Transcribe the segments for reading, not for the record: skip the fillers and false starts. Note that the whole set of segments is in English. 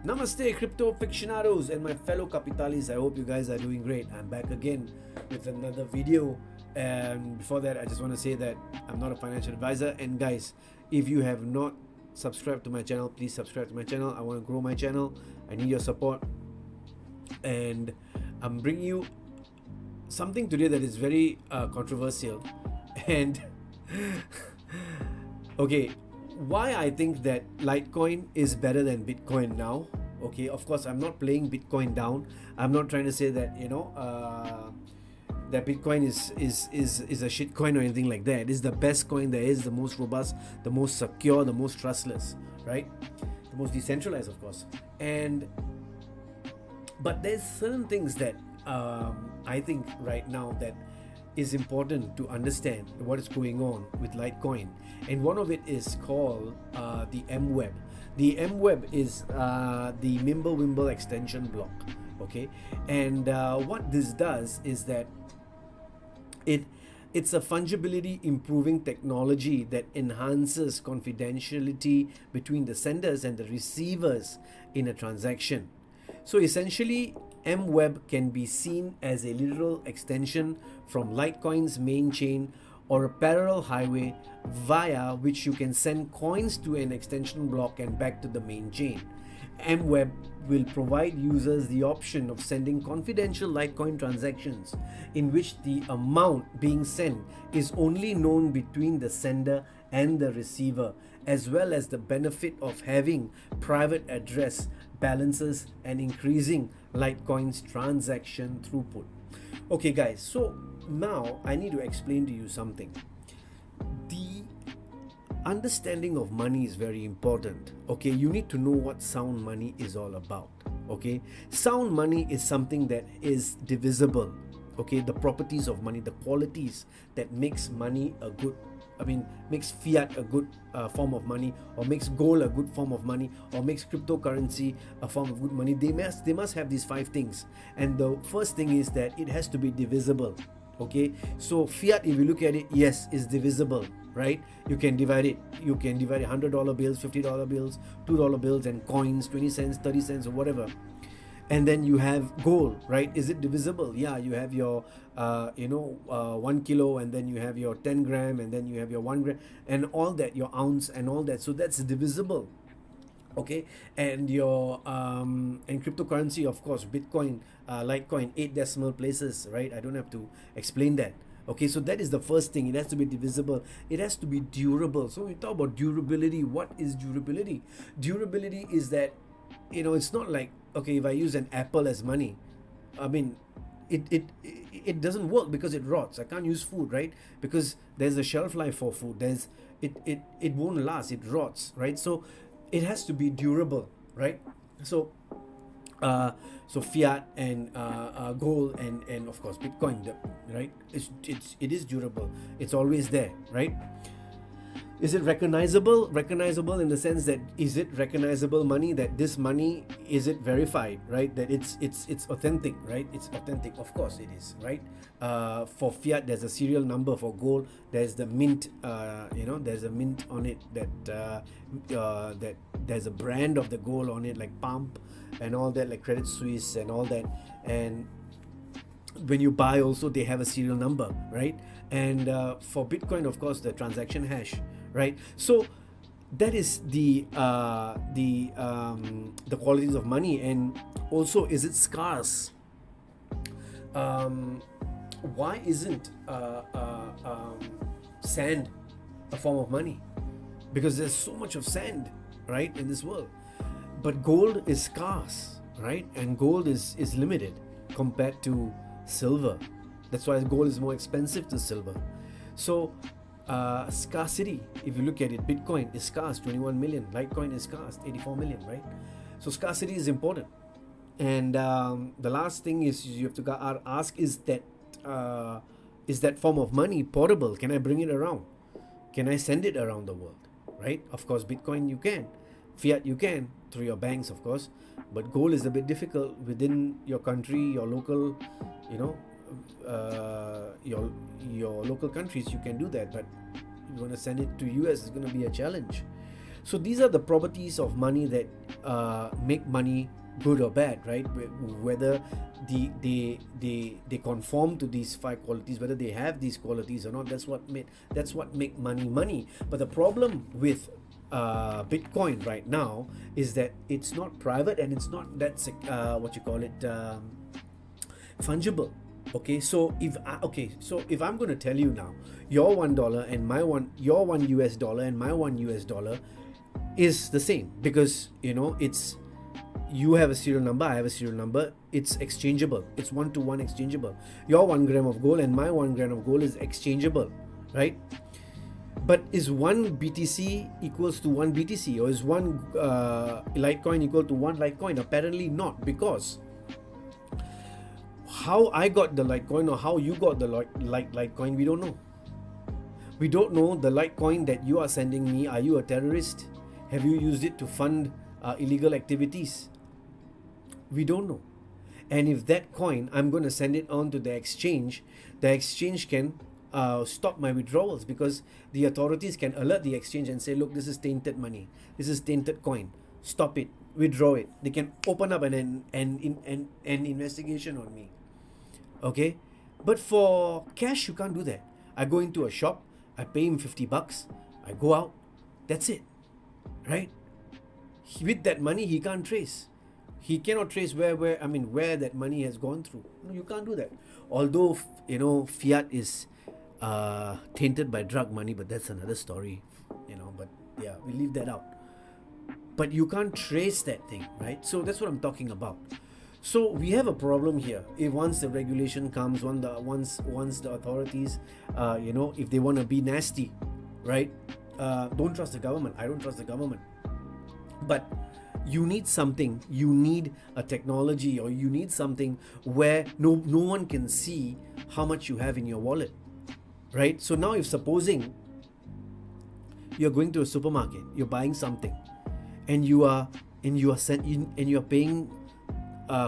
Namaste, crypto aficionados and my fellow capitalists. I hope you guys are doing great. I'm back again with another video. And before that, I just want to say that I'm not a financial advisor. And guys, if you have not subscribed to my channel, please subscribe to my channel. I want to grow my channel. I need your support. And I'm bringing you something today that is very controversial. And okay, why I think that Litecoin is better than Bitcoin now. Okay, of course, I'm not playing Bitcoin down. I'm not trying to say that that Bitcoin is a shit coin or anything like that. It is the best coin there is, the most robust, the most secure, the most trustless, right? The most decentralized, of course. But there's certain things that I think right now that is important to understand what is going on with Litecoin, and one of it is called the MWEB. The MWEB is the Mimblewimble extension block. Okay, and what this does is that it's a fungibility improving technology that enhances confidentiality between the senders and the receivers in a transaction. So essentially, MWEB can be seen as a literal extension from Litecoin's main chain or a parallel highway via which you can send coins to an extension block and back to the main chain. MWEB will provide users the option of sending confidential Litecoin transactions in which the amount being sent is only known between the sender and the receiver, as well as the benefit of having private address balances and increasing Litecoin's transaction throughput. Okay guys, so now I need to explain to you something. The understanding of money is very important. Okay, you need to know what sound money is all about. Okay, sound money is something that is divisible. Okay, the properties of money, the qualities that makes money a good, makes fiat a good form of money, or makes gold a good form of money, or makes cryptocurrency a form of good money. They must have these 5 things. And the first thing is that it has to be divisible. Okay, so fiat, if you look at it, yes, is divisible, right? You can divide it. You can divide $100 bills, $50 bills, $2 bills, and coins, 20 cents, 30 cents, or whatever. And then you have gold, right? Is it divisible? Yeah, you have your 1 kilo, and then you have your 10 gram, and then you have your 1 gram, and all that, your ounce and all that. So that's divisible. Okay, and your and cryptocurrency, of course, Bitcoin, Litecoin, 8 decimal places, right? I don't have to explain that. Okay, so that is the first thing. It has to be divisible. It has to be durable. So when we talk about durability, what is durability? Durability is that, it's not like, okay, if I use an apple as money, it doesn't work because it rots. I can't use food, right? Because there's a shelf life for food. It won't last. It rots, right? So it has to be durable, right? So fiat and gold and of course Bitcoin, right? It is durable. It's always there, right? Is it recognizable? Recognizable in the sense that, is it recognizable money? That this money, is it verified, right? That it's authentic, right? It's authentic. Of course it is, right? For fiat, there's a serial number. For gold, there's the mint. There's a mint on it. That there's a brand of the gold on it, like Pump and all that, like Credit Suisse and all that. And when you buy, also they have a serial number, right? And for Bitcoin, of course, the transaction hash, right? So that is the qualities of money. And also, is it scarce? Why isn't sand a form of money? Because there's so much of sand, right, in this world. But gold is scarce, right? And gold is limited compared to silver. That's why gold is more expensive to silver. So scarcity, if you look at it, Bitcoin is scarce, 21 million. Litecoin is scarce, 84 million, right? So scarcity is important. And the last thing is, you have to ask, is that form of money portable? Can I bring it around? Can I send it around the world, right? Of course, Bitcoin you can. Fiat you can, through your banks, of course. But gold is a bit difficult within your country, your local, your local countries. You can do that, but you want to send it to US, it's going to be a challenge. So these are the properties of money that make money good or bad, right? Whether they conform to these 5 qualities, whether they have these qualities or not. That's what make money money. But the problem with Bitcoin right now is that it's not private and it's not that fungible. Okay, so if I'm going to tell you now, your $1 and your $1 US and my $1 US is the same, because it's, you have a serial number, I have a serial number, it's exchangeable, it's 1-to-1 exchangeable. Your 1 gram of gold and my 1 gram of gold is exchangeable, right? But is 1 BTC equals to 1 BTC, or is 1 Litecoin equal to 1 Litecoin? Apparently not, because how I got the Litecoin or how you got the Litecoin, we don't know. We don't know the Litecoin that you are sending me. Are you a terrorist? Have you used it to fund illegal activities? We don't know. And if that coin, I'm going to send it on to the exchange can stop my withdrawals, because the authorities can alert the exchange and say, look, this is tainted money, this is tainted coin, stop it, withdraw it. They can open up an investigation on me. Okay, but for cash you can't do that. I go into a shop, I pay him $50, I go out, that's it, right? With that money he can't trace. He cannot trace where that money has gone through. No, you can't do that. Although fiat is tainted by drug money, but that's another story. But yeah, we leave that out. But you can't trace that thing, right? So that's what I'm talking about. So we have a problem here. If once the regulation comes, once the authorities, if they want to be nasty, right? Don't trust the government. I don't trust the government. But you need something. You need a technology, or you need something where no one can see how much you have in your wallet, right? So now, if supposing you're going to a supermarket, you're buying something, and you are paying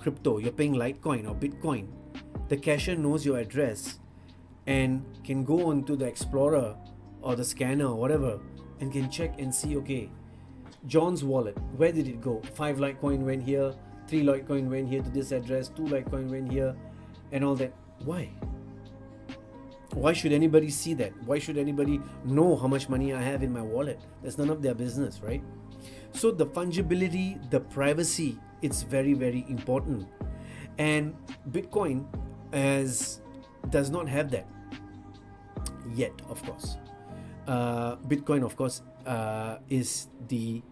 crypto, you're paying Litecoin or Bitcoin, the cashier knows your address and can go onto the Explorer or the scanner or whatever and can check and see, okay, John's wallet, where did it go? 5 Litecoin went here, 3 Litecoin went here to this address, 2 Litecoin went here, and all that. Why? Why should anybody see that? Why should anybody know how much money I have in my wallet? That's none of their business, right? So the fungibility, the privacy, it's very, very important. And Bitcoin does not have that yet, of course. Bitcoin, of course, is the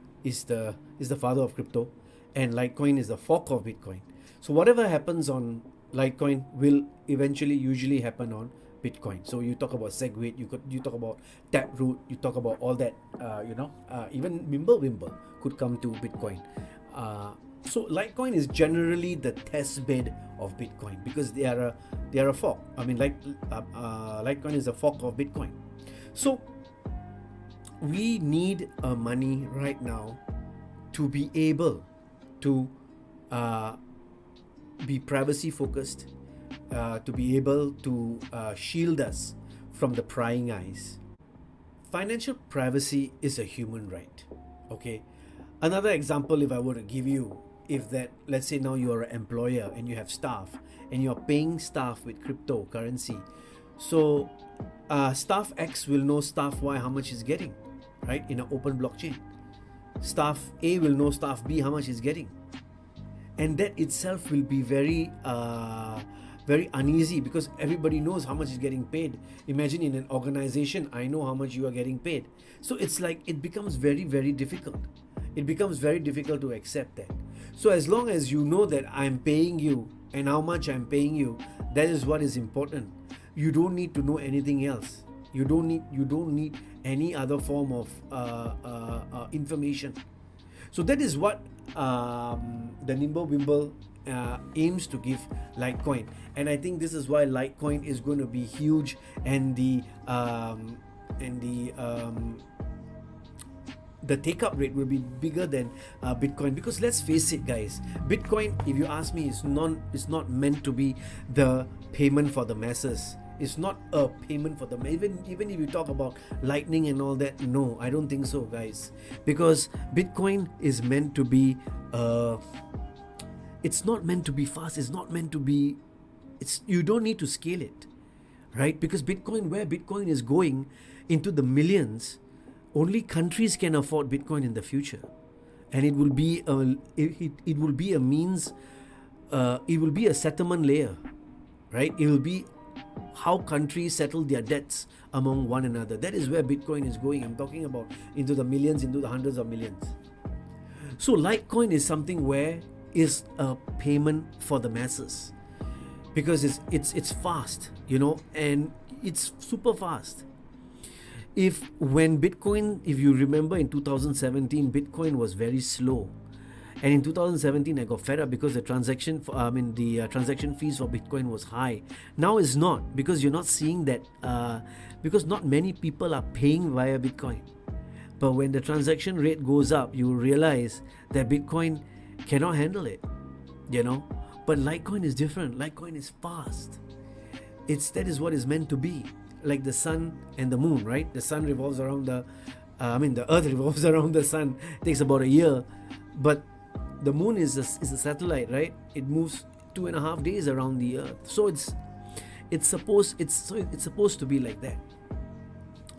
father of crypto, and Litecoin is the fork of Bitcoin. So whatever happens on Litecoin will eventually usually happen on Bitcoin. So you talk about SegWit, you talk about Taproot, you talk about all that, even Mimblewimble could come to Bitcoin. So Litecoin is generally the test bed of Bitcoin, because they are a fork. Litecoin is a fork of Bitcoin. So we need money right now to be able to be privacy focused, to be able to shield us from the prying eyes. Financial privacy is a human right. Okay. Another example, if I were to give you, if that, let's say now you are an employer and you have staff and you're paying staff with cryptocurrency. So staff X will know staff Y how much he's getting, right? In an open blockchain. Staff A will know staff B how much he's getting. And that itself will be very uneasy, because everybody knows how much is getting paid. Imagine in an organization, I know how much you are getting paid. So it's like, it becomes very, very difficult. It becomes very difficult to accept that. So as long as you know that I'm paying you and how much I'm paying you, that is what is important. You don't need to know anything else. You don't need any other form of information. So that is what the Mimblewimble aims to give Litecoin, and I think this is why Litecoin is going to be huge, and the take-up rate will be bigger than Bitcoin, because let's face it, guys, Bitcoin, if you ask me, is not meant to be the payment for the masses. It's not a payment for them. Even if you talk about lightning and all that, no, I don't think so, guys, because Bitcoin is meant to be it's not meant to be fast. It's not meant to be, you don't need to scale it, right? Because where Bitcoin is going into the millions, only countries can afford Bitcoin in the future, and it will be it will be a means, it will be a settlement layer, right? It will be how countries settle their debts among one another. That is where Bitcoin is going. I'm talking about into the millions, into the hundreds of millions. So Litecoin is something where is a payment for the masses, because it's fast, and it's super fast. When Bitcoin, if you remember, in 2017, Bitcoin was very slow, and in 2017 I got fed up because the transaction fees for Bitcoin was high. Now it's not, because you're not seeing that, because not many people are paying via Bitcoin. But when the transaction rate goes up, you realize that Bitcoin cannot handle it, But Litecoin is different. Litecoin is fast. That is what it's meant to be. Like the sun and the moon, right? The sun revolves around the earth revolves around the sun. It takes about a year. But the moon is a satellite, right? It moves 2.5 days around the earth. So it's supposed to be like that.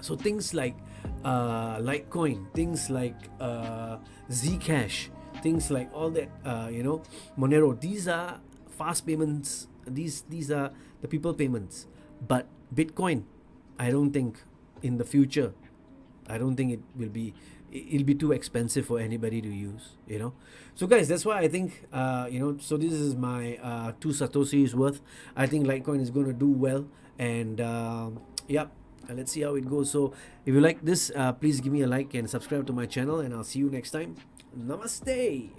So things like Litecoin, things like Zcash, things like all that, Monero, these are fast payments. These are the people payments. But Bitcoin, I don't think in the future, I don't think it'll be too expensive for anybody to use, So guys, that's why I think, so this is my 2 Satoshis worth. I think Litecoin is going to do well, and let's see how it goes. So if you like this, please give me a like and subscribe to my channel, and I'll see you next time. Namaste.